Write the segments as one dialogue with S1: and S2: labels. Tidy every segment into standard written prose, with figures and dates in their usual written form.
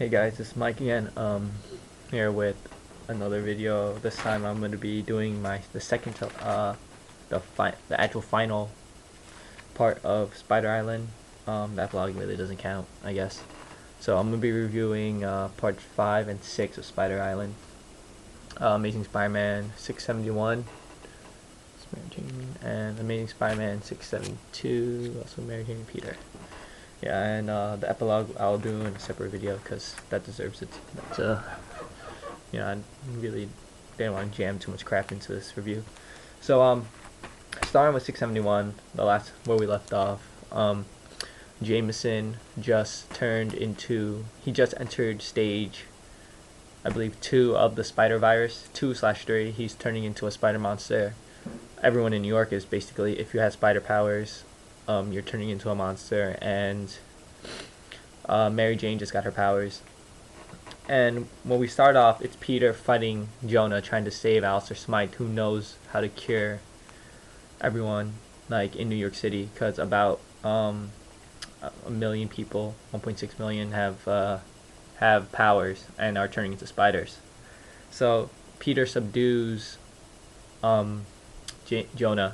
S1: Hey guys, it's Mike again. Here with another video. This time I'm going to be doing the actual final part of Spider Island. That vlog really doesn't count, I guess. So I'm going to be reviewing parts 5 and 6 of Spider Island. Amazing Spider-Man 671, and Amazing Spider-Man 672, also Mary Jane and Peter. Yeah, and the epilogue I'll do in a separate video because that deserves it. But, I really didn't want to jam too much crap into this review. So, starting with 671, the last where we left off. Jameson just entered stage, I believe, 2 of the spider virus, 2/3. He's turning into a spider monster. Everyone in New York is basically, if you have spider powers, you're turning into a monster. And Mary Jane just got her powers. And when we start off, it's Peter fighting Jonah, trying to save Alistair Smythe, who knows how to cure everyone, like, in New York City, because about 1 million people, 1.6 million, have powers and are turning into spiders. So Peter subdues Jonah,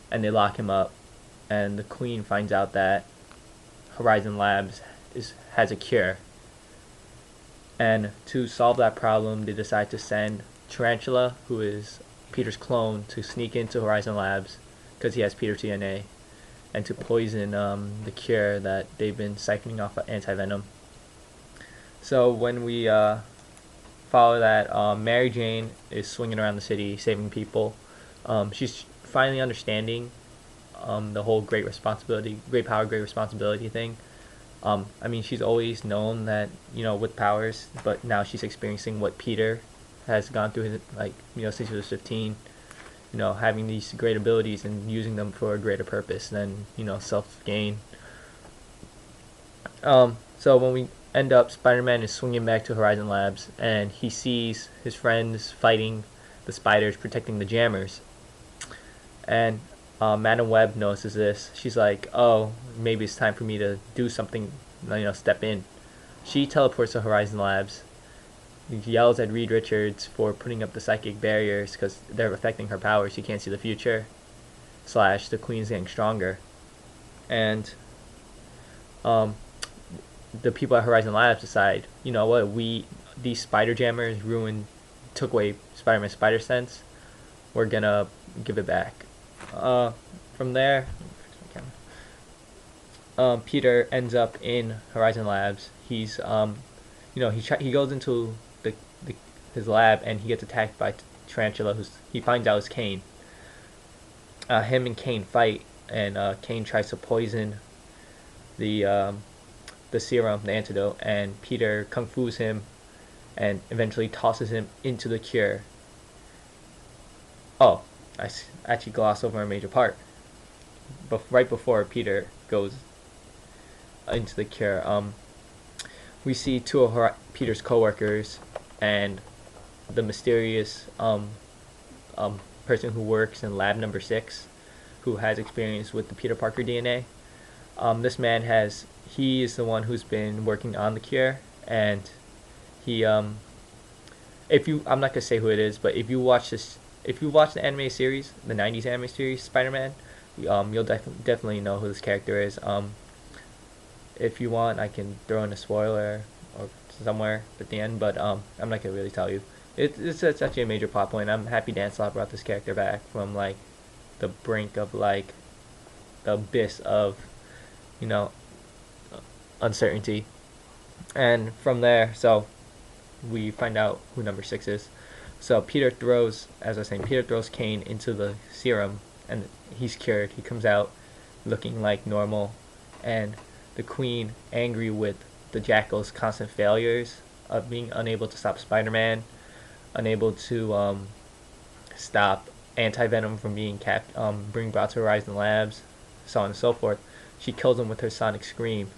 S1: and they lock him up. And the Queen finds out that Horizon Labs has a cure. And to solve that problem, they decide to send Tarantula, who is Peter's clone, to sneak into Horizon Labs because he has Peter's DNA, and to poison the cure that they've been siphoning off of Anti-Venom. So when we follow that, Mary Jane is swinging around the city saving people. She's finally understanding the whole great power, great responsibility thing. I mean, she's always known that, with powers, but now she's experiencing what Peter has gone through, since he was 15, having these great abilities and using them for a greater purpose than, self-gain. So when we end up, Spider-Man is swinging back to Horizon Labs, and he sees his friends fighting the spiders, protecting the jammers. And Madam Web notices this. She's like, oh, maybe it's time for me to do something, step in. She teleports to Horizon Labs, yells at Reed Richards for putting up the psychic barriers because they're affecting her powers. She can't see the future. / the Queen's getting stronger. And the people at Horizon Labs decide, you know what, these spider jammers took away Spider-Man's spider sense. We're gonna give it back. From there, Peter ends up in Horizon Labs. He's he goes into his lab, and he gets attacked by Tarantula, he finds out is Kane. Him and Kane fight, and Kane tries to poison the serum, the antidote, and Peter kung fu's him and eventually tosses him into the cure. Oh, I actually glossed over a major part. But right before Peter goes into the cure, we see 2 of Peter's co-workers and the mysterious person who works in lab number 6, who has experience with the Peter Parker DNA. This man he is the one who's been working on the cure, and he I'm not gonna say who it is, but if you watch the anime series, the 90s anime series Spider-Man, you'll definitely know who this character is. If you want, I can throw in a spoiler or somewhere at the end, but I'm not gonna really tell you. It's actually a major plot point. I'm happy Dan Slott brought this character back from the brink of the abyss of uncertainty. And from there, so we find out who number 6 is. So Peter throws Kane into the serum, and he's cured. He comes out looking like normal, and the Queen, angry with the Jackal's constant failures of being unable to stop Spider-Man, unable to stop Anti-Venom from being brought to Horizon Labs, so on and so forth, she kills him with her sonic scream.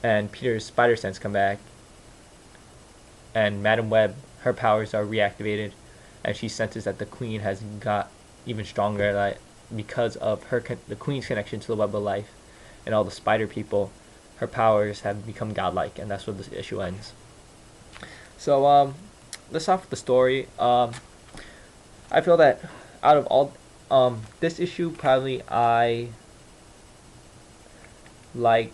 S1: And Peter's spider sense come back, and Madam Web, her powers are reactivated, and she senses that the Queen has got even stronger, because of the Queen's connection to the Web of Life, and all the spider people her powers have become godlike, and that's where this issue ends. So let's start with the story. I feel that out of all this issue, probably like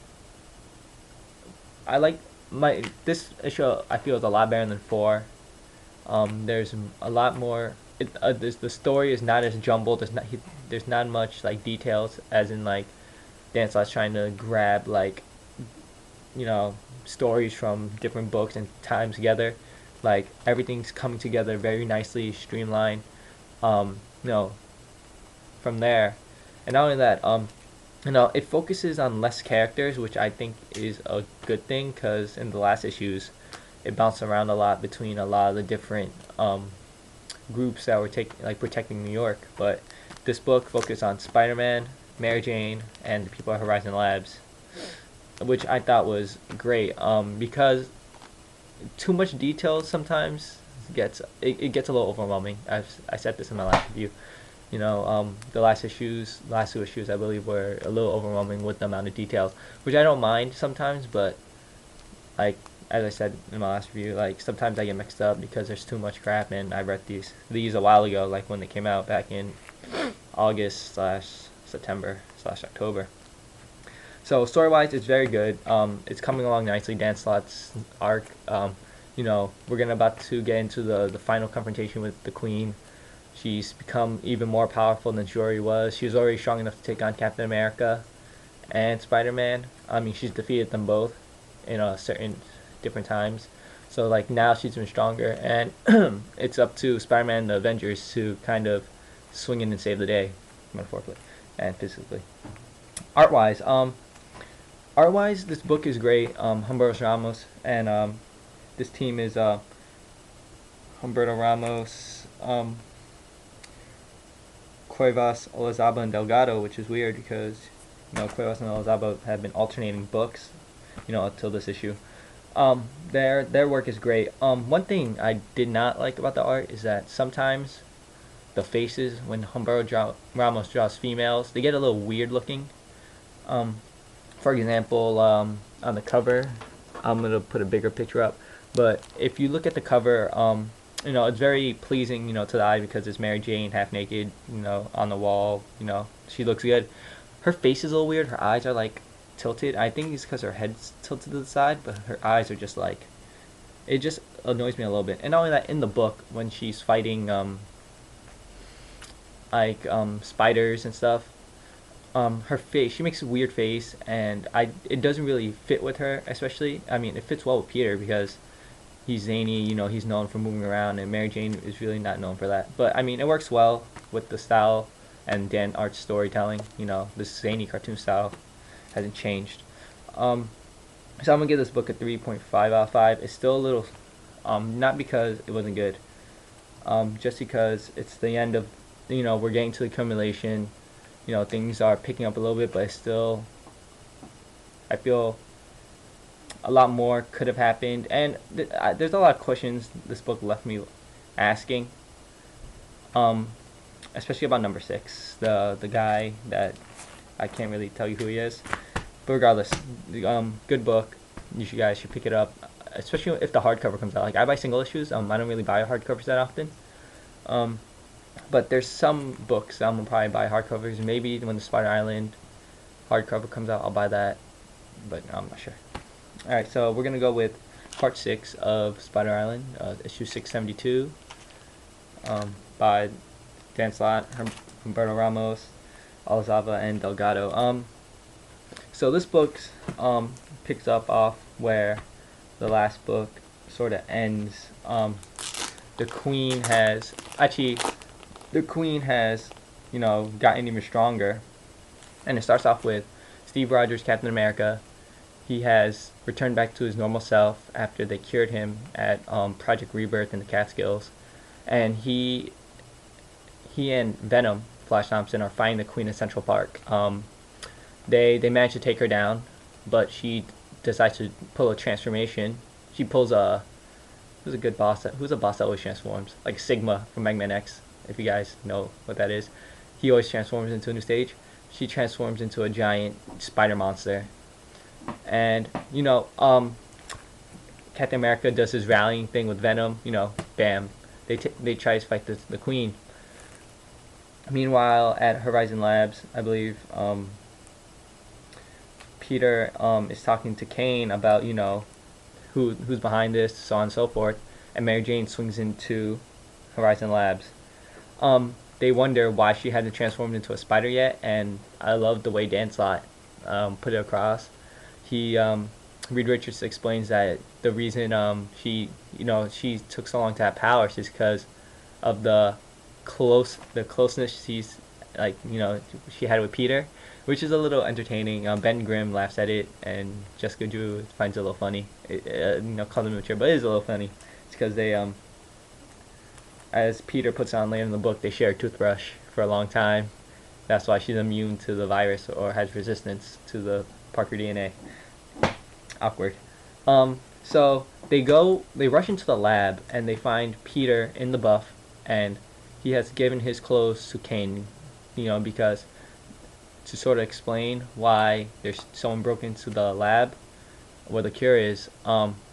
S1: I like my this issue. I feel is a lot better than 4. There's a lot more. The story is not as jumbled. There's not much like details, as in like Dan Slott's trying to grab like stories from different books and tie them together. Like everything's coming together very nicely, streamlined. Um, you know, from there, and not only that, it focuses on less characters, which I think is a good thing, because in the last issues, it bounced around a lot between a lot of the different groups that were protecting New York. But this book focused on Spider-Man, Mary Jane, and the people at Horizon Labs, which I thought was great. Because too much detail sometimes gets it gets a little overwhelming. I said this in my last review. The last two issues, I believe, were a little overwhelming with the amount of details, which I don't mind sometimes, but like as I said in my last review, like sometimes I get mixed up because there's too much crap, and I read these a while ago, like when they came out back in August/September/October. So story-wise, it's very good. It's coming along nicely. Dan Slott's arc. We're about to get into the final confrontation with the Queen. She's become even more powerful than she already was. She was already strong enough to take on Captain America and Spider-Man. I mean, she's defeated them both in certain different times. So like now she's even stronger, and it's up to Spider-Man and the Avengers to kind of swing in and save the day, metaphorically and physically. Art-wise, this book is great. Humberto Ramos, and this team is Humberto Ramos, Cuevas, Olazaba, and Delgado, which is weird because Cuevas and Olazaba have been alternating books, until this issue. Their work is great. One thing I did not like about the art is that sometimes the faces, when Humberto Ramos draws females, they get a little weird looking. For example, on the cover, I'm gonna put a bigger picture up, but if you look at the cover, it's very pleasing, to the eye, because it's Mary Jane half naked, on the wall. She looks good. Her face is a little weird. Her eyes are like tilted. I think it's because her head's tilted to the side, but her eyes are just like, it just annoys me a little bit. And not only that, in the book, when she's fighting spiders and stuff, her face, she makes a weird face, and it doesn't really fit with her. Especially, I mean, it fits well with Peter because he's zany, he's known for moving around, and Mary Jane is really not known for that. But I mean, it works well with the style and Art's storytelling. This zany cartoon style hasn't changed. So I'm gonna give this book a 3.5 out of 5. It's still a little, not because it wasn't good, just because it's the end of, we're getting to the accumulation. Things are picking up a little bit, but it's still, I feel a lot more could have happened, and there's a lot of questions this book left me asking, especially about number 6, the guy that I can't really tell you who he is, but regardless, good book. You guys should pick it up, especially if the hardcover comes out. Like, I buy single issues. I don't really buy hardcovers that often, but there's some books I'm gonna probably buy hardcovers. Maybe when the Spider Island hardcover comes out, I'll buy that, but I'm not sure. Alright, so we're gonna go with part 6 of Spider Island, issue 672, by Dan Slott, Humberto Ramos, Olazaba, and Delgado. So this book picks up off where the last book sort of ends. The Queen has gotten even stronger, and it starts off with Steve Rogers, Captain America. He has returned back to his normal self after they cured him at Project Rebirth in the Catskills, and he and Venom, Flash Thompson, are fighting the Queen in Central Park. They manage to take her down, but she decides to pull a transformation. She pulls who's a boss that always transforms, like Sigma from Mega Man X, if you guys know what that is. He always transforms into a new stage. She transforms into a giant spider monster. And Captain America does his rallying thing with Venom. Bam, they try to fight the Queen. Meanwhile, at Horizon Labs, I believe Peter is talking to Kane about who's behind this, so on and so forth, and Mary Jane swings into Horizon Labs. They wonder why she hadn't transformed into a spider yet, and I love the way Dan Slott put it across. He Reed Richards explains that the reason she took so long to have powers is because of the closeness she had with Peter, which is a little entertaining. Ben Grimm laughs at it, and Jessica Drew finds it a little funny. Calls it immature, but it is a little funny. It's because they as Peter puts on later in the book, they share a toothbrush for a long time. That's why she's immune to the virus or has resistance to the Parker DNA. Awkward. So they rush into the lab and they find Peter in the buff, and he has given his clothes to Kane, because to sort of explain why there's someone broke into the lab where the cure is.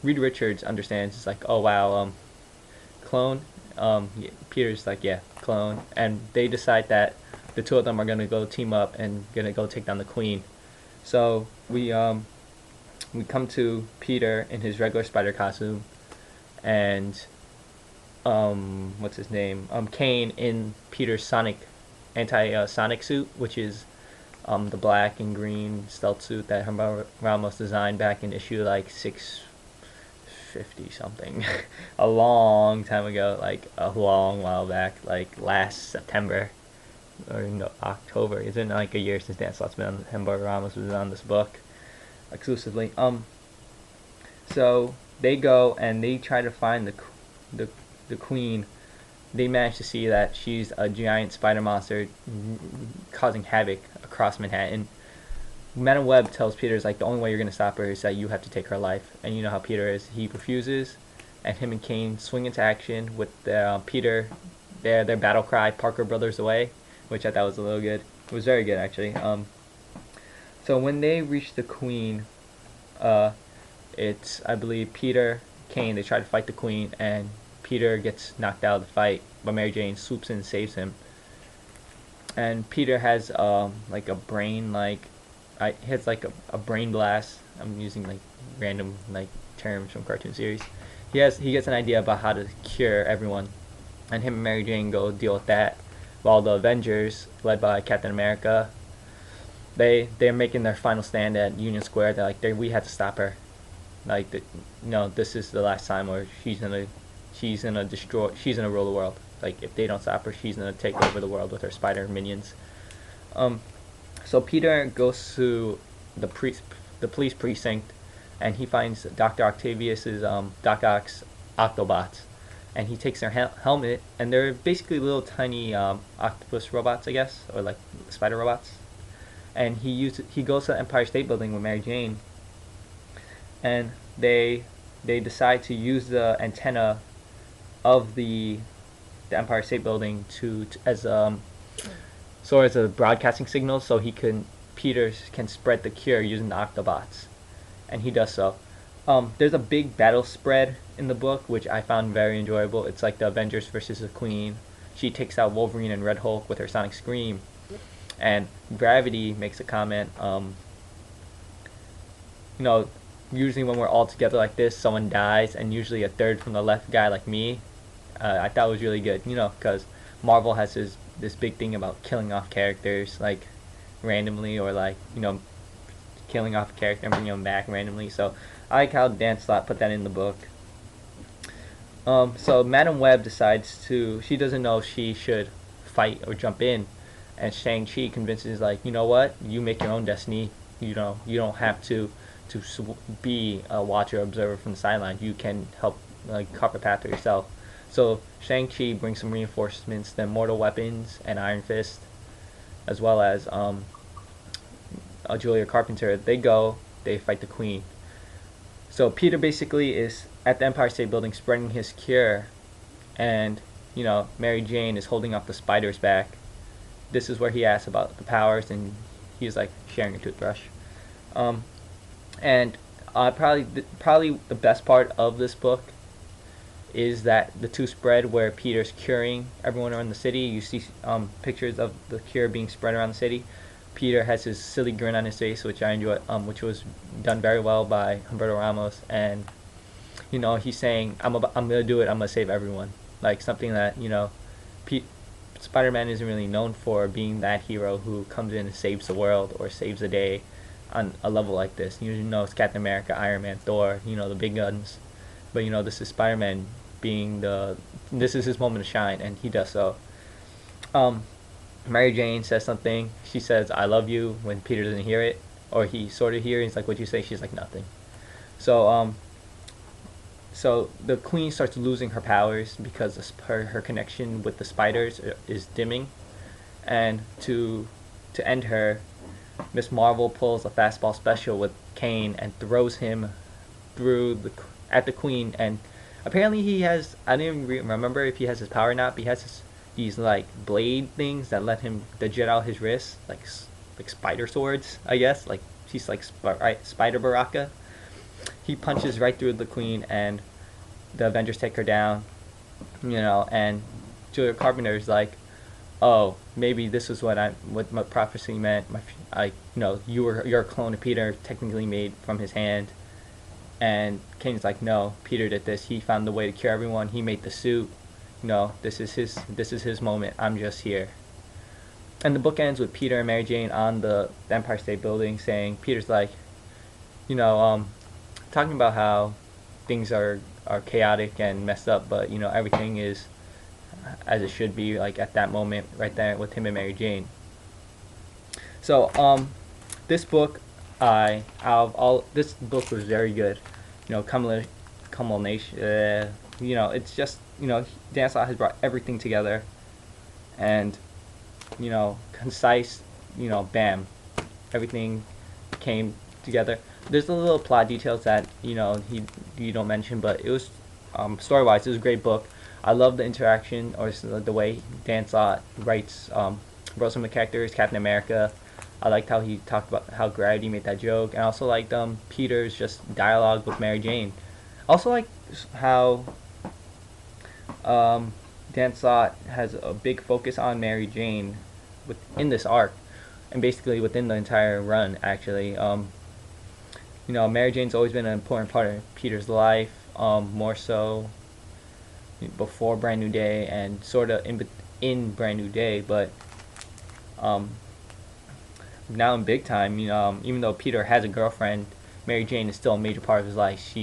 S1: Reed Richards understands. It's like, oh wow, clone. Peter's like, yeah, clone, and they decide that the two of them are gonna go team up and gonna go take down the Queen. So we come to Peter in his regular spider costume, and what's his name? Kane in Peter's anti-sonic suit, which is the black and green stealth suit that Humberto Ramos designed back in issue like 650 something, a long time ago, like a long while back, like last September or no, October. It's been like a year since Dan Slott's been on. Humberto Ramos was on this book exclusively. So they go and they try to find the Queen. They manage to see that she's a giant spider monster causing havoc across Manhattan. Madam Web tells Peter, like, the only way you're going to stop her is that you have to take her life. And you know how Peter is. He refuses, and him and Kane swing into action with Peter, their battle cry, Parker Brothers away, which I thought was a little good. It was very good, actually. So when they reach the Queen, it's, I believe, Peter, Kane, they try to fight the Queen, and Peter gets knocked out of the fight, but Mary Jane swoops in and saves him. And Peter has like a brain, he has like a brain blast. I'm using like random like terms from cartoon series. He gets an idea about how to cure everyone, and him and Mary Jane go deal with that, while the Avengers, led by Captain America, they're making their final stand at Union Square. They're like, we have to stop her. Like, this is the last time where she's gonna rule the world. Like, if they don't stop her, she's gonna take over the world with her spider minions. So Peter goes to the police precinct, and he finds Dr. Octavius's Doc Ock's Octobots, and he takes their helmet, and they're basically little tiny octopus robots, I guess, or like spider robots. And he goes to the Empire State Building with Mary Jane, and they decide to use the antenna of the Empire State Building as a broadcasting signal, so Peter can spread the cure using the Octobots, and he does so. There's a big battle spread in the book, which I found very enjoyable. It's like the Avengers versus the Queen. She takes out Wolverine and Red Hulk with her sonic scream, and Gravity makes a comment. Usually when we're all together like this, someone dies, and usually a third from the left guy like me. I thought it was really good, because Marvel has this big thing about killing off characters, like, randomly, or like, killing off a character and bringing them back randomly. So I like how Dan Slott put that in the book. So Madam Web she doesn't know if she should fight or jump in, and Shang-Chi convinces, like, you know what, you make your own destiny. You don't have to be a watcher or observer from the sideline. You can help, like, carve a path for yourself. So Shang-Chi brings some reinforcements, the immortal weapons and Iron Fist, as well as Julia Carpenter. They fight the Queen. So Peter basically is at the Empire State Building spreading his cure, and Mary Jane is holding up the spiders back. This is where he asks about the powers, and he's like sharing a toothbrush. And probably the best part of this book is that the two spread where Peter's curing everyone around the city. You see pictures of the cure being spread around the city. Peter has his silly grin on his face, which I enjoy, which was done very well by Humberto Ramos. And he's saying, I'm gonna do it. I'm gonna save everyone. Like something that Spider-Man isn't really known for being that hero who comes in and saves the world or saves the day on a level like this. It's Captain America, Iron Man, Thor, the big guns. But this is Spider-Man this is his moment to shine, and he does so. Mary Jane says something. She says, "I love you," when Peter doesn't hear it, or he sort of hears. He's like, "What'd you say?" She's like, "Nothing." So the Queen starts losing her powers because her connection with the spiders is dimming, and to end her, Miss Marvel pulls a fastball special with Kane and throws him at the Queen. And apparently he has, I didn't even remember if he has his power or not, but he has these like blade things that let him jet out his wrists, like spider swords, I guess. Like she's like Spider Baraka. He punches right through the Queen, and the Avengers take her down. And Julia Carpenter's like, "Oh, maybe this is what my prophecy meant. You're a clone of Peter, technically made from his hand." And Kane's like, "No, Peter did this. He found the way to cure everyone. He made the suit. This is his moment. I'm just here." And the book ends with Peter and Mary Jane on the Empire State Building, saying, Peter's like, talking about how things are chaotic and messed up, but everything is as it should be, like at that moment right there with him and Mary Jane. So this book, this book was very good. Culmination. It's just Dan Slott has brought everything together, and concise. Bam, everything came together. There's the little plot details that you don't mention, but it was story wise, it was a great book. I love the interaction, or the way Dan Slott wrote some of the characters. Captain America, I liked how he talked about how Gravity made that joke, and I also liked Peter's just dialogue with Mary Jane. Also like how Dan Slott has a big focus on Mary Jane within this arc, and basically within the entire run actually. Mary Jane's always been an important part of Peter's life, more so before Brand New Day and sort of in Brand New Day, but now in big time, even though Peter has a girlfriend, Mary Jane is still a major part of his life.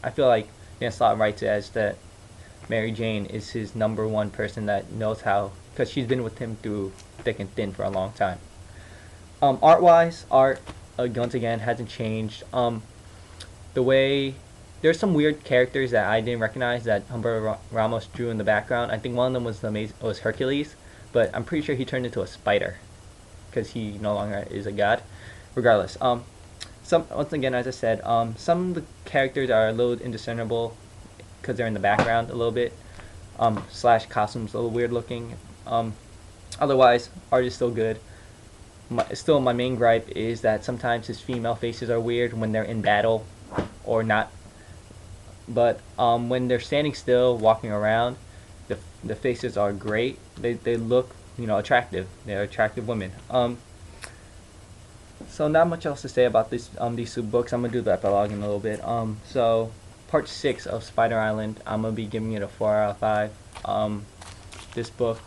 S1: I feel like Dan Slott writes it as that Mary Jane is his number one person that knows how, because she's been with him through thick and thin for a long time. Art once again hasn't changed. The way there's some weird characters that I didn't recognize that Humberto Ramos drew in the background. I think one of them was Hercules, but I'm pretty sure he turned into a spider because he no longer is a god. Regardless, once again, as I said, some of the characters are a little indiscernible because they're in the background a little bit. Slash costumes a little weird looking. Otherwise, art is still good. My main gripe is that sometimes his female faces are weird when they're in battle or not. But when they're standing still, walking around, the faces are great. They look attractive. They're attractive women. So not much else to say about these two books. I'm gonna do the epilogue in a little bit. So part 6 of Spider Island, I'm gonna be giving it a 4 out of 5. This book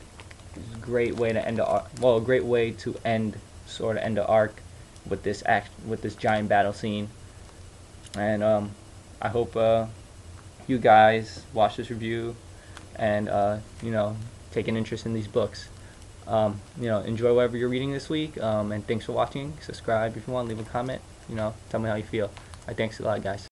S1: is a great way to end a great way to end the arc with this giant battle scene. And I hope you guys watch this review and take an interest in these books. Enjoy whatever you're reading this week, and thanks for watching. Subscribe if you want, leave a comment, tell me how you feel. Thanks a lot, guys.